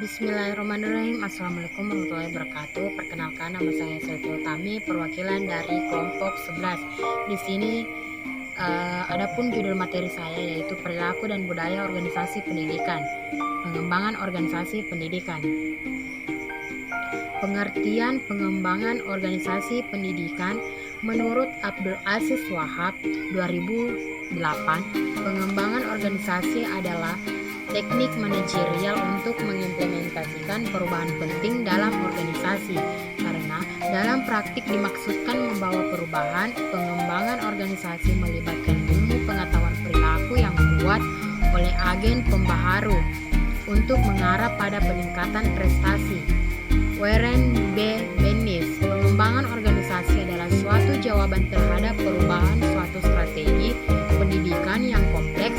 Bismillahirrahmanirrahim. Assalamualaikum warahmatullahi wabarakatuh. Perkenalkan, nama saya Selvi Utami, perwakilan dari kelompok 11. Di sini adapun judul materi saya yaitu perilaku dan budaya organisasi pendidikan, pengembangan organisasi pendidikan. Pengertian pengembangan organisasi pendidikan menurut Abdul Aziz Wahab 2008, pengembangan organisasi adalah teknik manajerial untuk mengimplementasikan perubahan penting dalam organisasi, karena dalam praktik dimaksudkan membawa perubahan. Pengembangan organisasi melibatkan ilmu pengetahuan perilaku yang dibuat oleh agen pembaharu untuk mengarah pada peningkatan prestasi. Warren B. Bennis, pengembangan organisasi adalah suatu jawaban terhadap perubahan suatu strategi pendidikan yang kompleks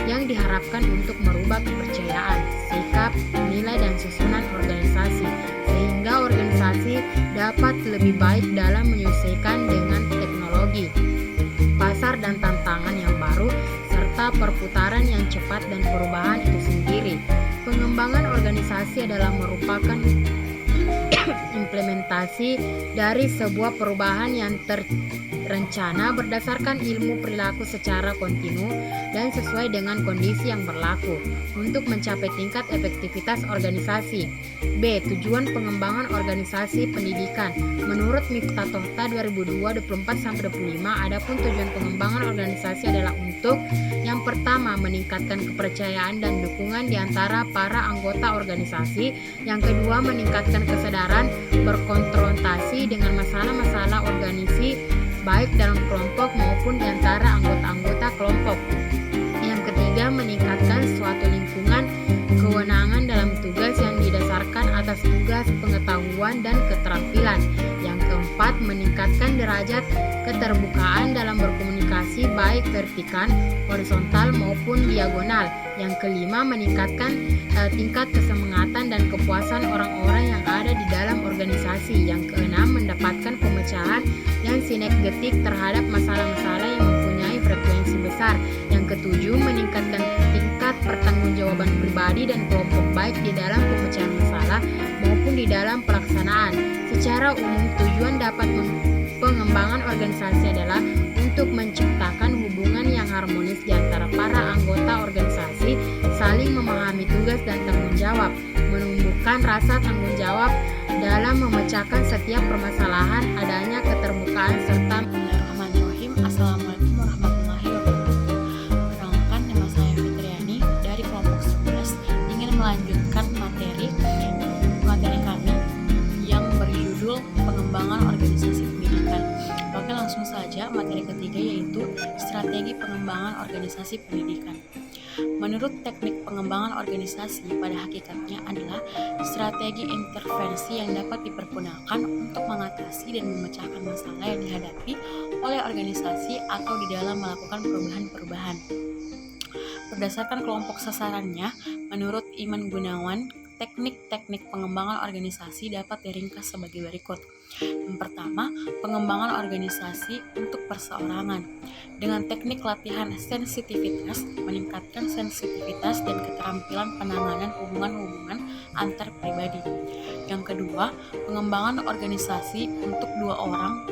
yang diharapkan untuk merubah kepercayaan, sikap, nilai, dan susunan organisasi sehingga organisasi dapat lebih baik dalam menyesuaikan dengan teknologi, pasar dan tantangan yang baru, serta perputaran yang cepat dan perubahan itu sendiri. Pengembangan organisasi adalah merupakan implementasi dari sebuah perubahan yang terencana berdasarkan ilmu perilaku secara kontinu dan sesuai dengan kondisi yang berlaku untuk mencapai tingkat efektivitas organisasi. B. Tujuan pengembangan organisasi pendidikan. Menurut Miftah Tohta 2002-24-25, adapun tujuan pengembangan organisasi adalah untuk yang pertama, meningkatkan kepercayaan dan dukungan di antara para anggota organisasi. Yang kedua, meningkatkan kesadaran berkonfrontasi dengan masalah-masalah organisasi baik dalam kelompok maupun di antara anggota-anggota kelompok. Yang ketiga, meningkatkan suatu lingkungan kewenangan dalam tugas yang didasarkan atas tugas, pengetahuan, dan keterampilan. Yang keempat, meningkatkan derajat keterbukaan dalam berkomunikasi baik vertikal, horizontal, maupun diagonal. Yang kelima, meningkatkan tingkat kesemangatan dan kepuasan orang-orang yang ada di dalam organisasi. Yang keenam, mendapatkan pemecahan yang sinergetik terhadap masalah-masalah yang mempunyai frekuensi besar. Yang ketujuh, meningkatkan tingkat pertanggungjawaban pribadi dan kelompok baik di dalam pemecahan masalah maupun di dalam pelaksanaan. Secara umum, tujuan pengembangan organisasi adalah untuk menciptakan hubungan yang harmonis di antara para anggota organisasi, saling memahami tugas dan tanggung jawab, menumbuhkan rasa tanggung jawab dalam memecahkan setiap permasalahan, adanya keterbukaan serta. Bismillahirrahmanirrahim. Assalamualaikum warahmatullahi wabarakatuh. Perkenalkan, nama saya Fitriani dari kelompok 11, ingin melanjutkan materi kami yang berjudul pengembangan organisasi pendidikan. Oke, langsung saja materi ketiga, yaitu strategi pengembangan organisasi pendidikan. Menurut teknik pengembangan organisasi, pada hakikatnya adalah strategi intervensi yang dapat dipergunakan untuk mengatasi dan memecahkan masalah yang dihadapi oleh organisasi atau di dalam melakukan perubahan-perubahan. Berdasarkan kelompok sasarannya, menurut Iman Gunawan, teknik-teknik pengembangan organisasi dapat diringkas sebagai berikut. Yang pertama, pengembangan organisasi untuk perseorangan. Dengan teknik latihan sensitivitas, meningkatkan sensitivitas dan keterampilan penanganan hubungan-hubungan antar pribadi. Yang kedua, pengembangan organisasi untuk 2 orang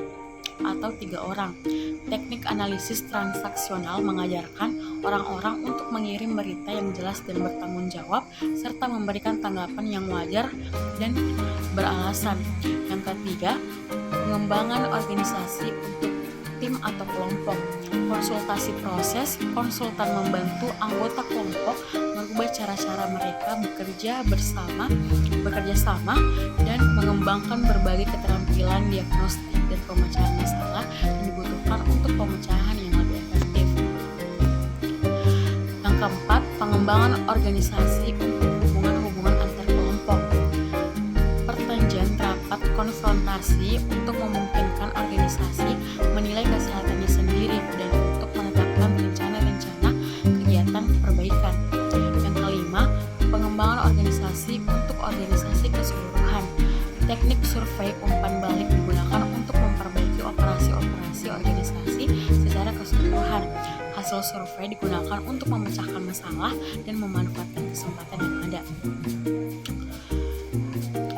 atau 3 orang. Teknik analisis transaksional mengajarkan orang-orang untuk mengirim berita yang jelas dan bertanggung jawab, serta memberikan tanggapan yang wajar dan beralasan. Yang ketiga, pengembangan organisasi untuk tim atau kelompok. Konsultasi proses, konsultan membantu anggota kelompok merubah cara-cara mereka bekerja sama dan mengembangkan berbagai keterampilan diagnostik dan pemecahan masalah yang dibutuhkan untuk pemecahan yang lebih efektif. Yang keempat, pengembangan organisasi untuk hubungan-hubungan antar kelompok. Perjanjian rapat konfrontasi untuk memungkinkan organisasi menilai kesehatannya sendiri dan untuk menetapkan rencana-rencana kegiatan perbaikan. Yang kelima, pengembangan organisasi untuk organisasi keseluruhan. Teknik survei umpan balik digunakan untuk memperbaiki operasi-operasi organisasi secara keseluruhan. Hasil survei digunakan digunakan untuk memecahkan masalah dan memanfaatkan kesempatan yang ada.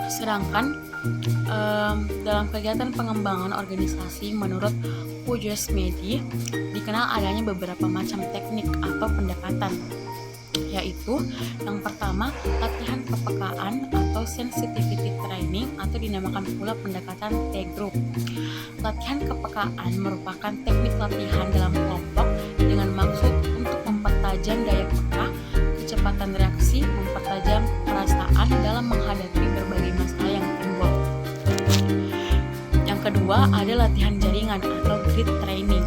Sedangkan dalam kegiatan pengembangan organisasi, menurut Pujasmedi, dikenal adanya beberapa macam teknik atau pendekatan, yaitu yang pertama latihan kepekaan atau sensitivity training atau dinamakan pula pendekatan T-group. Latihan kepekaan merupakan teknik latihan dalam kelompok dengan maksud untuk mempertajam daya peka, kecepatan reaksi, mempertajam perasaan dalam menghadapi berbagai masalah yang timbul. Yang kedua ada latihan jaringan atau grid training.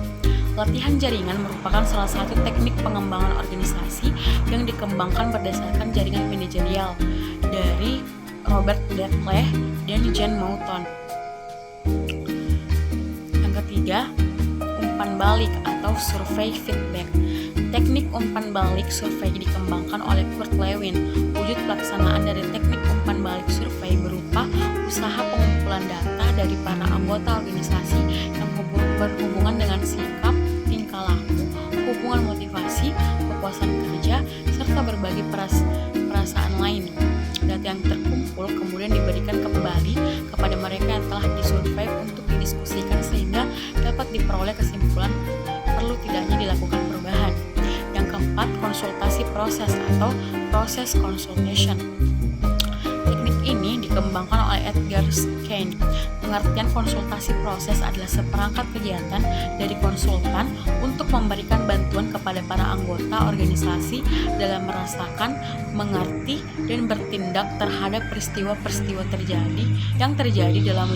Latihan jaringan merupakan salah satu teknik pengembangan organisasi yang dikembangkan berdasarkan jaringan manajerial dari Robert Detlef dan Jen Mouton. Yang ketiga, umpan balik atau survei feedback. Teknik umpan balik survei dikembangkan oleh Kurt Lewin. Wujud pelaksanaan dari teknik umpan balik survei berupa usaha pengumpulan data dari para anggota organisasi yang berhubungan dengan sikap, tingkah laku, hubungan motivasi, kepuasan kerja, serta berbagai perasaan lain. Data yang terkumpul kemudian diberikan kembali kepada mereka yang telah disurvei untuk didiskusikan sehingga dapat diperoleh kesimpulan perlu tidaknya dilakukan perubahan. Yang keempat, konsultasi proses atau process consultation. Teknik ini dikembangkan oleh Edgar Schein. Pengertian konsultasi proses adalah seperangkat kegiatan dari konsultan untuk memberikan bantuan kepada para anggota organisasi dalam merasakan, mengerti, dan bertindak terhadap peristiwa-peristiwa yang terjadi dalam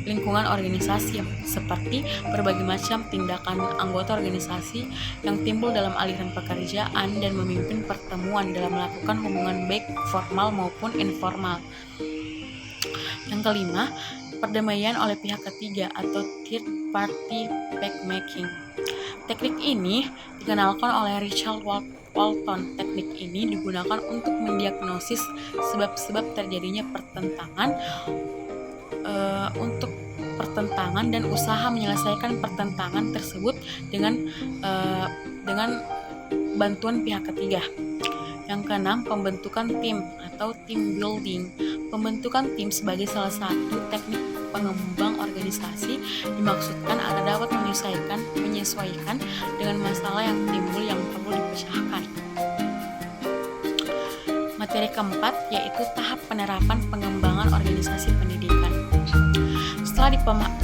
lingkungan organisasi, seperti berbagai macam tindakan anggota organisasi yang timbul dalam aliran pekerjaan dan memimpin pertemuan dalam melakukan hubungan baik formal maupun informal. Yang kelima, perdamaian oleh pihak ketiga atau third party peacemaking. Teknik ini dikenalkan oleh Richard Walton. Teknik ini digunakan untuk mendiagnosis sebab-sebab terjadinya pertentangan dan usaha menyelesaikan pertentangan tersebut dengan bantuan pihak ketiga. Yang keenam, pembentukan tim atau team building. Pembentukan tim sebagai salah satu teknik pengembang organisasi dimaksudkan agar dapat menyesuaikan dengan masalah yang timbul yang perlu dipecahkan. Materi keempat yaitu tahap penerapan pengembangan organisasi pendidikan.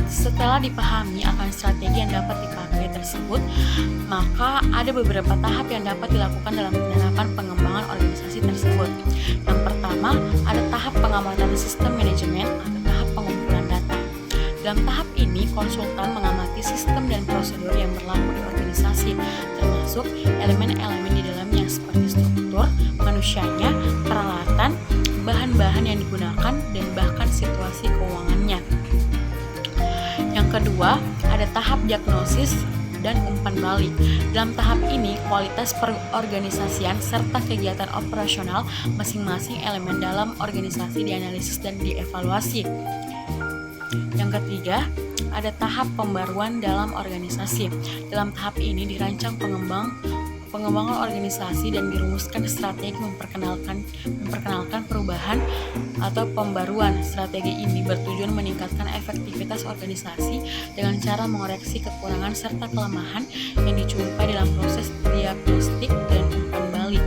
Setelah dipahami akan strategi yang dapat dipakai tersebut, maka ada beberapa tahap yang dapat dilakukan dalam penerapan pengembangan organisasi tersebut. Yang pertama, ada tahap pengamatan sistem manajemen atau tahap pengumpulan data. Dalam tahap ini, konsultan mengamati sistem dan prosedur yang berlaku di organisasi, termasuk elemen-elemen di dalamnya seperti struktur, manusianya, peralatan, bahan-bahan yang digunakan, dan bahkan situasi keuangannya. Yang kedua, ada tahap diagnosis dan umpan balik. Dalam tahap ini, kualitas perorganisasian serta kegiatan operasional masing-masing elemen dalam organisasi dianalisis dan dievaluasi. Yang ketiga, ada tahap pembaruan dalam organisasi. Dalam tahap ini dirancang pengembangan organisasi dan dirumuskan strategi memperkenalkan perubahan atau pembaruan. Strategi ini bertujuan meningkatkan efektivitas organisasi dengan cara mengoreksi kekurangan serta kelemahan yang dijumpai dalam proses diagnostik dan umpan balik.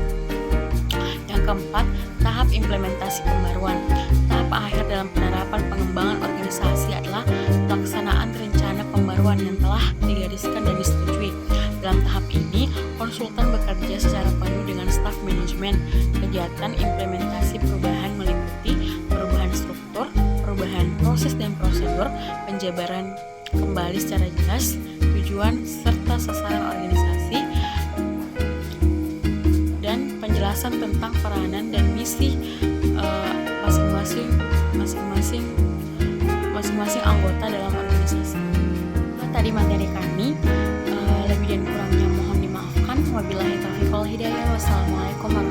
Yang keempat, tahap implementasi pembaruan. Tahap akhir dalam penerapan pengembangan organisasi adalah pelaksanaan rencana pembaruan yang telah digariskan dan disetujui. Dalam tahap ini, konsultan bekerja secara penuh dengan staf manajemen. Kegiatan implementasi perubahan meliputi perubahan struktur, perubahan proses dan prosedur, penjabaran kembali secara jelas, tujuan serta sasaran organisasi, dan penjelasan tentang peranan dan misi masing-masing anggota dalam organisasi. Tadi materi kami. Lebih dan kurangnya mohon dimaafkan. Wabillahi taufiq wal hidayah. Wassalamualaikum warahmatullahi wabarakatuh.